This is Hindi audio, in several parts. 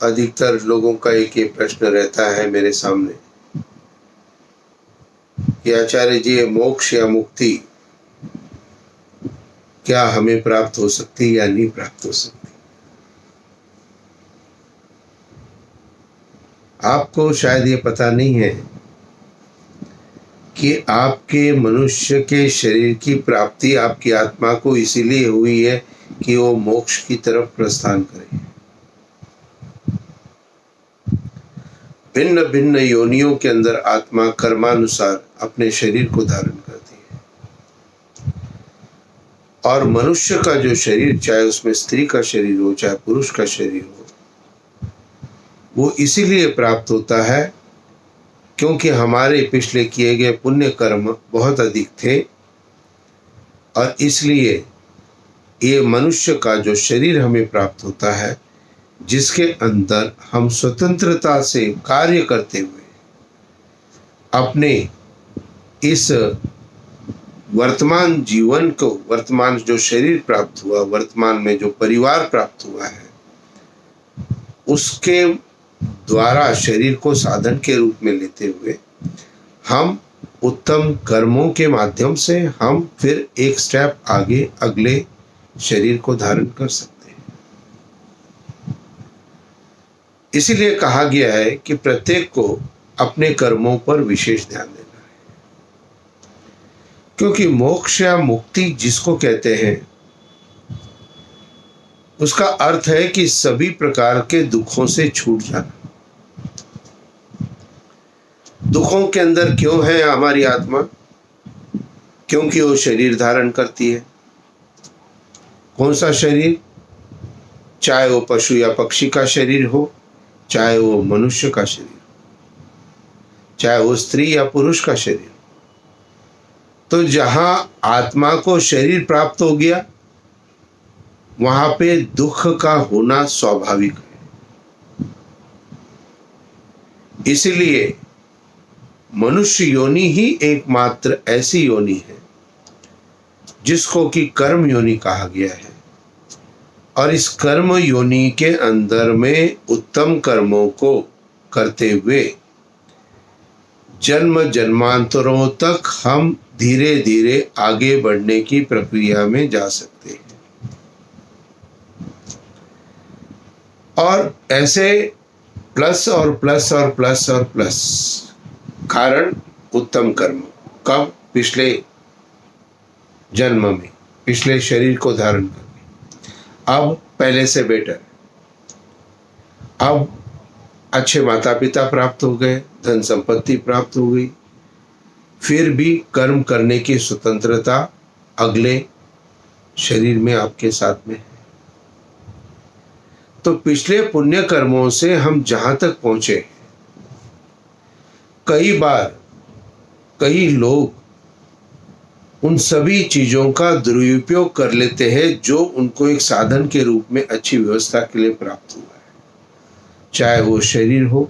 अधिकतर लोगों का एक ही प्रश्न रहता है मेरे सामने कि आचार्य जी, ये मोक्ष या मुक्ति क्या हमें प्राप्त हो सकती या नहीं प्राप्त हो सकती। आपको शायद ये पता नहीं है कि आपके मनुष्य के शरीर की प्राप्ति आपकी आत्मा को इसीलिए हुई है कि वो मोक्ष की तरफ प्रस्थान करे। भिन्न भिन्न योनियों के अंदर आत्मा कर्मानुसार अपने शरीर को धारण करती है, और मनुष्य का जो शरीर, चाहे उसमें स्त्री का शरीर हो चाहे पुरुष का शरीर हो, वो इसीलिए प्राप्त होता है क्योंकि हमारे पिछले किए गए पुण्य कर्म बहुत अधिक थे, और इसलिए ये मनुष्य का जो शरीर हमें प्राप्त होता है, जिसके अंदर हम स्वतंत्रता से कार्य करते हुए अपने इस वर्तमान जीवन को, वर्तमान जो शरीर प्राप्त हुआ, वर्तमान में जो परिवार प्राप्त हुआ है, उसके द्वारा शरीर को साधन के रूप में लेते हुए हम उत्तम कर्मों के माध्यम से हम फिर एक स्टेप आगे अगले शरीर को धारण कर सकते हैं। इसीलिए कहा गया है कि प्रत्येक को अपने कर्मों पर विशेष ध्यान देना है, क्योंकि मोक्ष या मुक्ति जिसको कहते हैं उसका अर्थ है कि सभी प्रकार के दुखों से छूट जाना। दुखों के अंदर क्यों है हमारी आत्मा? क्योंकि वो शरीर धारण करती है। कौन सा शरीर? चाहे वो पशु या पक्षी का शरीर हो, चाहे वो मनुष्य का शरीर हो, चाहे वो स्त्री या पुरुष का शरीर हो। तो जहां आत्मा को शरीर प्राप्त हो गया, वहां पे दुख का होना स्वाभाविक है। इसलिए मनुष्य योनि ही एकमात्र ऐसी योनि है जिसको कि कर्म योनि कहा गया है, और इस कर्म योनि के अंदर में उत्तम कर्मों को करते हुए जन्म जन्मांतरों तक हम धीरे धीरे आगे बढ़ने की प्रक्रिया में जा सकते हैं। और ऐसे प्लस और प्लस और प्लस और प्लस कारण उत्तम कर्म कब? पिछले जन्म में, पिछले शरीर को धारण करके अब पहले से बेटर, अब अच्छे माता पिता प्राप्त हो गए, धन संपत्ति प्राप्त हो गई, फिर भी कर्म करने की स्वतंत्रता अगले शरीर में आपके साथ में है। तो पिछले पुण्य कर्मों से हम जहां तक पहुंचे, कई बार कई लोग उन सभी चीजों का दुरुपयोग कर लेते हैं जो उनको एक साधन के रूप में अच्छी व्यवस्था के लिए प्राप्त हुआ है। चाहे वो शरीर हो,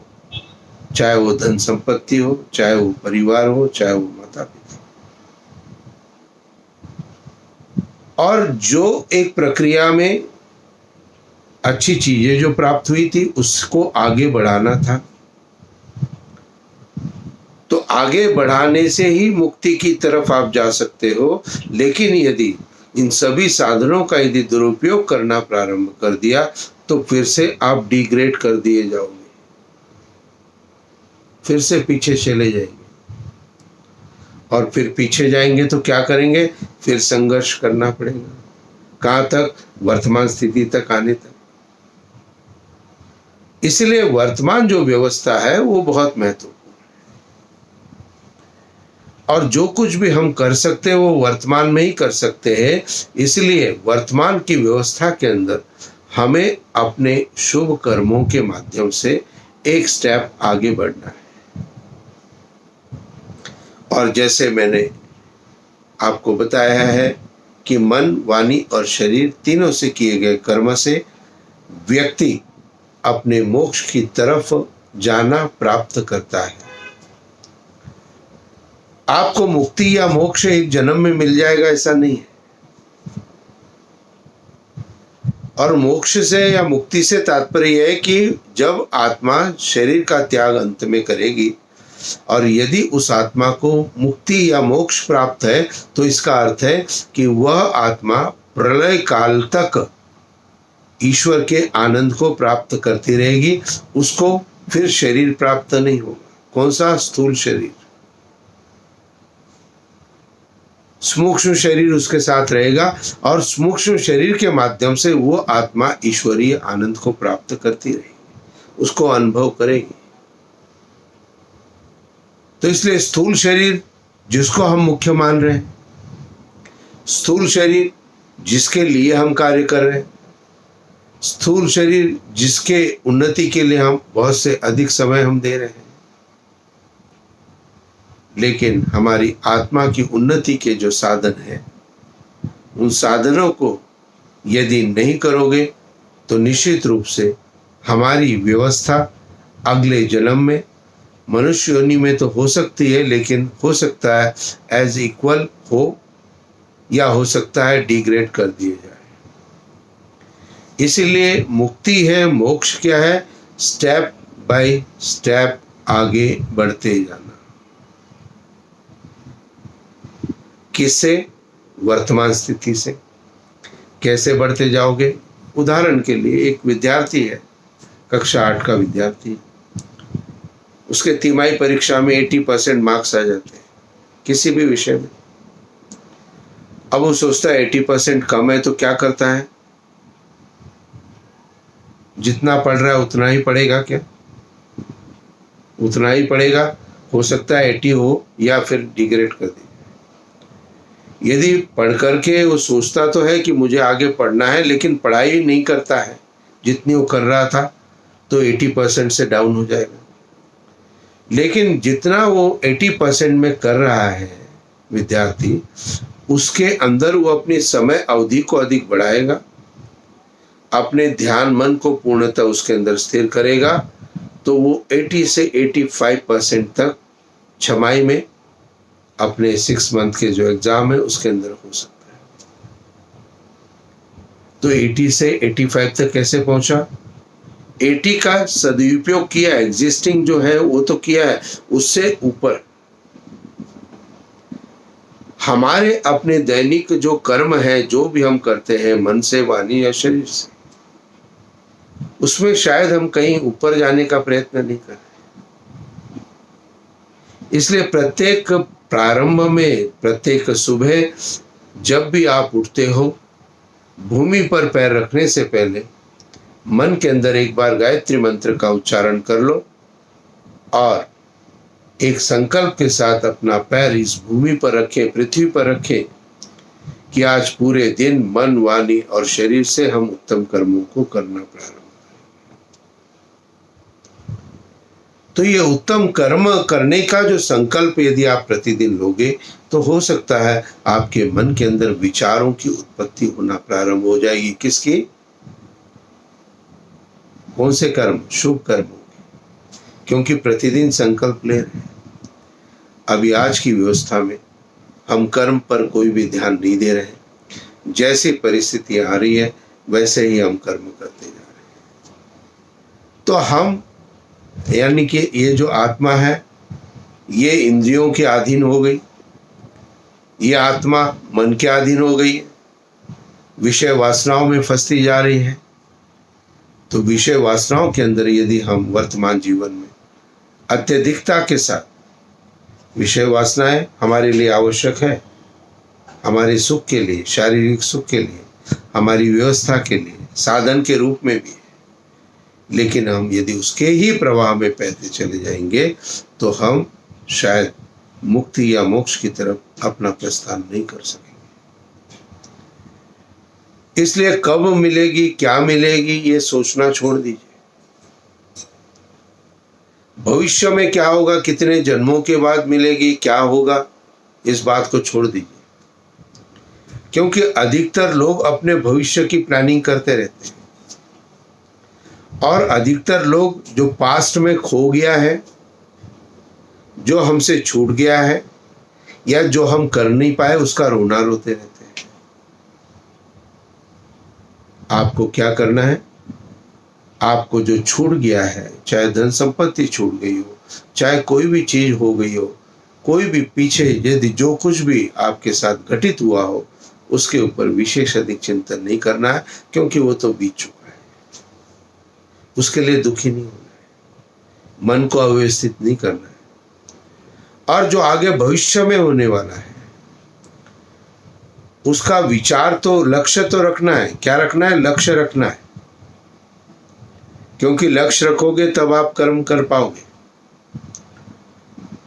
चाहे वो धन संपत्ति हो, चाहे वो परिवार हो, चाहे वो माता पिता। और जो एक प्रक्रिया में अच्छी चीजें जो प्राप्त हुई थी उसको आगे बढ़ाना था, तो आगे बढ़ाने से ही मुक्ति की तरफ आप जा सकते हो। लेकिन यदि इन सभी साधनों का यदि दुरुपयोग करना प्रारंभ कर दिया तो फिर से आप डिग्रेड कर दिए जाओगे, फिर से पीछे चले जाएंगे, और फिर पीछे जाएंगे तो क्या करेंगे? फिर संघर्ष करना पड़ेगा। कहां तक? वर्तमान स्थिति तक आने तक। इसलिए वर्तमान जो व्यवस्था है वो बहुत महत्वपूर्ण, और जो कुछ भी हम कर सकते हैं वो वर्तमान में ही कर सकते हैं। इसलिए वर्तमान की व्यवस्था के अंदर हमें अपने शुभ कर्मों के माध्यम से एक स्टेप आगे बढ़ना है। और जैसे मैंने आपको बताया है कि मन, वाणी और शरीर तीनों से किए गए कर्म से व्यक्ति अपने मोक्ष की तरफ जाना प्राप्त करता है। आपको मुक्ति या मोक्ष एक जन्म में मिल जाएगा ऐसा नहीं है। और मोक्ष से या मुक्ति से तात्पर्य है कि जब आत्मा शरीर का त्याग अंत में करेगी और यदि उस आत्मा को मुक्ति या मोक्ष प्राप्त है तो इसका अर्थ है कि वह आत्मा प्रलय काल तक ईश्वर के आनंद को प्राप्त करती रहेगी, उसको फिर शरीर प्राप्त नहीं होगा। कौन सा? स्थूल शरीर। सूक्ष्म शरीर उसके साथ रहेगा और सूक्ष्म शरीर के माध्यम से वो आत्मा ईश्वरीय आनंद को प्राप्त करती रहेगी, उसको अनुभव करेगी। तो इसलिए स्थूल शरीर जिसको हम मुख्य मान रहे हैं, स्थूल शरीर जिसके लिए हम कार्य कर रहे हैं, स्थूल शरीर जिसके उन्नति के लिए हम बहुत से अधिक समय हम दे रहे हैं, लेकिन हमारी आत्मा की उन्नति के जो साधन है उन साधनों को यदि नहीं करोगे तो निश्चित रूप से हमारी व्यवस्था अगले जन्म में मनुष्य योनि में तो हो सकती है, लेकिन हो सकता है एज इक्वल हो या हो सकता है डिग्रेड कर दिए जाए। इसीलिए मुक्ति है, मोक्ष क्या है? स्टेप बाय स्टेप आगे बढ़ते जाना। किससे? वर्तमान स्थिति से। कैसे बढ़ते जाओगे? उदाहरण के लिए एक विद्यार्थी है, कक्षा 8 का विद्यार्थी, उसके तिमाही परीक्षा में 80% मार्क्स आ जाते हैं किसी भी विषय में। अब वो सोचता है 80% कम है तो क्या करता है? जितना पढ़ रहा है उतना ही पढ़ेगा क्या? उतना ही पढ़ेगा, हो सकता है 80 हो या फिर डिग्रेड कर दे। यदि पढ़ करके वो सोचता तो है कि मुझे आगे पढ़ना है, लेकिन पढ़ाई नहीं करता है जितनी वो कर रहा था, तो 80% से डाउन हो जाएगा। लेकिन जितना वो 80% में कर रहा है विद्यार्थी, उसके अंदर वो अपनी समय अवधि को अधिक बढ़ाएगा, अपने ध्यान मन को पूर्णतः उसके अंदर स्थिर करेगा, तो वो 80 से 85% तक छमाही में अपने 6 मंथ के जो एग्जाम है उसके अंदर हो सकता है। तो 80 से 85 तक कैसे पहुंचा? 80 का सदुपयोग किया, एग्जिस्टिंग जो है वो तो किया है, उससे ऊपर हमारे अपने दैनिक जो कर्म है, जो भी हम करते हैं मन से, वाणी या शरीर से, उसमें शायद हम कहीं ऊपर जाने का प्रयत्न नहीं कर रहे। इसलिए प्रत्येक प्रारंभ में, प्रत्येक सुबह जब भी आप उठते हो, भूमि पर पैर रखने से पहले मन के अंदर एक बार गायत्री मंत्र का उच्चारण कर लो और एक संकल्प के साथ अपना पैर इस भूमि पर रखें, पृथ्वी पर रखें कि आज पूरे दिन मन, वाणी और शरीर से हम उत्तम कर्मों को करना प्रारंभ करें। तो ये उत्तम कर्म करने का जो संकल्प यदि आप प्रतिदिन लोगे तो हो सकता है आपके मन के अंदर विचारों की उत्पत्ति होना प्रारंभ हो जाएगी। किसकी? कौन से कर्म? शुभ कर्मों की, क्योंकि प्रतिदिन संकल्प ले रहे हैं। अभी आज की व्यवस्था में हम कर्म पर कोई भी ध्यान नहीं दे रहे हैं, जैसी परिस्थितियां आ रही है वैसे ही हम कर्म करते जा रहे हैं। तो हम यानी कि ये जो आत्मा है ये इंद्रियों के अधीन हो गई, ये आत्मा मन के अधीन हो गई है, विषय वासनाओं में फंसती जा रही है। तो विषय वासनाओं के अंदर यदि हम वर्तमान जीवन में अत्यधिकता के साथ, विषय वासनाएं हमारे लिए आवश्यक है, हमारे सुख के लिए, शारीरिक सुख के लिए, हमारी व्यवस्था के लिए, साधन के रूप में भी है, लेकिन हम यदि उसके ही प्रवाह में बहते चले जाएंगे तो हम शायद मुक्ति या मोक्ष की तरफ अपना प्रस्थान नहीं कर सकेंगे। इसलिए कब मिलेगी, क्या मिलेगी, ये सोचना छोड़ दीजिए। भविष्य में क्या होगा, कितने जन्मों के बाद मिलेगी, क्या होगा, इस बात को छोड़ दीजिए, क्योंकि अधिकतर लोग अपने भविष्य की प्लानिंग करते रहते हैं और अधिकतर लोग जो पास्ट में खो गया है, जो हमसे छूट गया है या जो हम कर नहीं पाए, उसका रोना रोते रहते हैं। आपको क्या करना है, आपको जो छूट गया है, चाहे धन संपत्ति छूट गई हो, चाहे कोई भी चीज हो गई हो, कोई भी पीछे यदि जो कुछ भी आपके साथ घटित हुआ हो, उसके ऊपर विशेष अधिक चिंतन नहीं करना है, क्योंकि वो तो बीत चुका है। उसके लिए दुखी नहीं होना है, मन को अव्यवस्थित नहीं करना है। और जो आगे भविष्य में होने वाला है उसका विचार तो, लक्ष्य तो रखना है। क्या रखना है? लक्ष्य रखना है, क्योंकि लक्ष्य रखोगे तब आप कर्म कर पाओगे।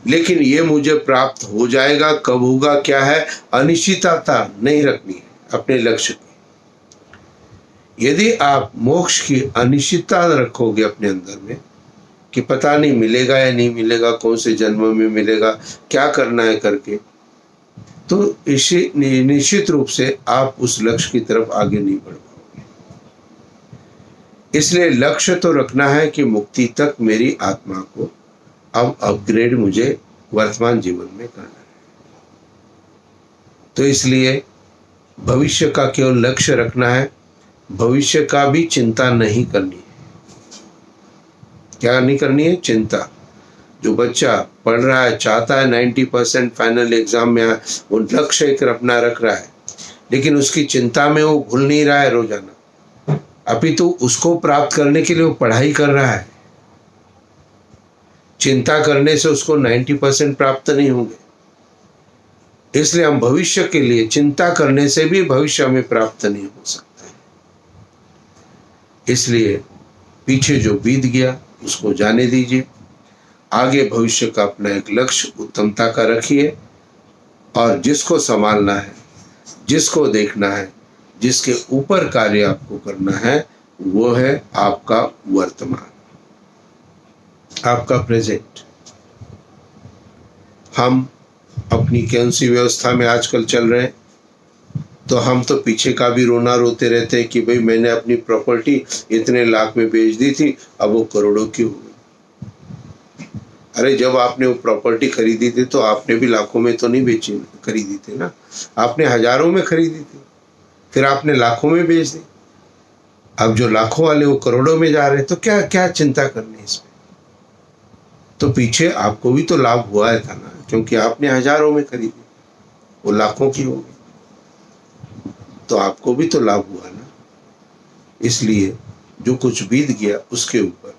लेकिन ये मुझे प्राप्त हो जाएगा, कब होगा, क्या है, अनिश्चितता नहीं रखनी है अपने लक्ष्य की। यदि आप मोक्ष की अनिश्चितता रखोगे अपने अंदर में कि पता नहीं मिलेगा या नहीं मिलेगा, कौन से जन्म में मिलेगा, क्या करना है करके, तो इसी निश्चित रूप से आप उस लक्ष्य की तरफ आगे नहीं बढ़ पाओगे। इसलिए लक्ष्य तो रखना है कि मुक्ति तक मेरी आत्मा को अब अपग्रेड मुझे वर्तमान जीवन में करना है। तो इसलिए भविष्य का केवल लक्ष्य रखना है, भविष्य का भी चिंता नहीं करनी है। क्या नहीं करनी है? चिंता। जो बच्चा पढ़ रहा है, चाहता है 90% फाइनल एग्जाम में आए, वो लक्ष्य एक अपना रख रहा है, लेकिन उसकी चिंता में वो भूल नहीं रहा है रोजाना, अपितु उसको प्राप्त करने के लिए वो पढ़ाई कर रहा है। चिंता करने से उसको 90% प्राप्त नहीं होंगे। इसलिए हम भविष्य के लिए चिंता करने से भी भविष्य में प्राप्त नहीं हो सकता है। इसलिए पीछे जो बीत गया उसको जाने दीजिए, आगे भविष्य का अपना एक लक्ष्य उत्तमता का रखिए, और जिसको संभालना है, जिसको देखना है, जिसके ऊपर कार्य आपको करना है, वो है आपका वर्तमान, आपका प्रेजेंट। हम अपनी कौन सी व्यवस्था में आजकल चल रहे हैं, तो हम तो पीछे का भी रोना रोते रहते हैं कि भाई मैंने अपनी प्रॉपर्टी इतने लाख में बेच दी थी, अब वो करोड़ों की हो गई। अरे जब आपने वो प्रॉपर्टी खरीदी थी तो आपने भी लाखों में तो नहीं बेची, खरीदी थी ना, आपने हजारों में खरीदी थी, फिर आपने लाखों में बेच दी। अब जो लाखों वाले वो करोड़ों में जा रहे हैं, तो क्या क्या चिंता करनी इसमें? तो पीछे आपको भी तो लाभ हुआ था ना, क्योंकि आपने हजारों में खरीदी, वो लाखों की हो गई, तो आपको भी तो लाभ हुआ ना। इसलिए जो कुछ बीत गया उसके ऊपर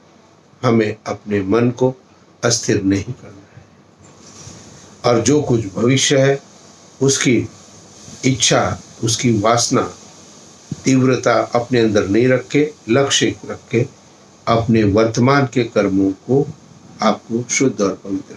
हमें अपने मन को अस्थिर नहीं करना है, और जो कुछ भविष्य है उसकी इच्छा, उसकी वासना, तीव्रता अपने अंदर नहीं रख के, लक्ष्य रख के अपने वर्तमान के कर्मों को आपको शुद्ध और पवित्र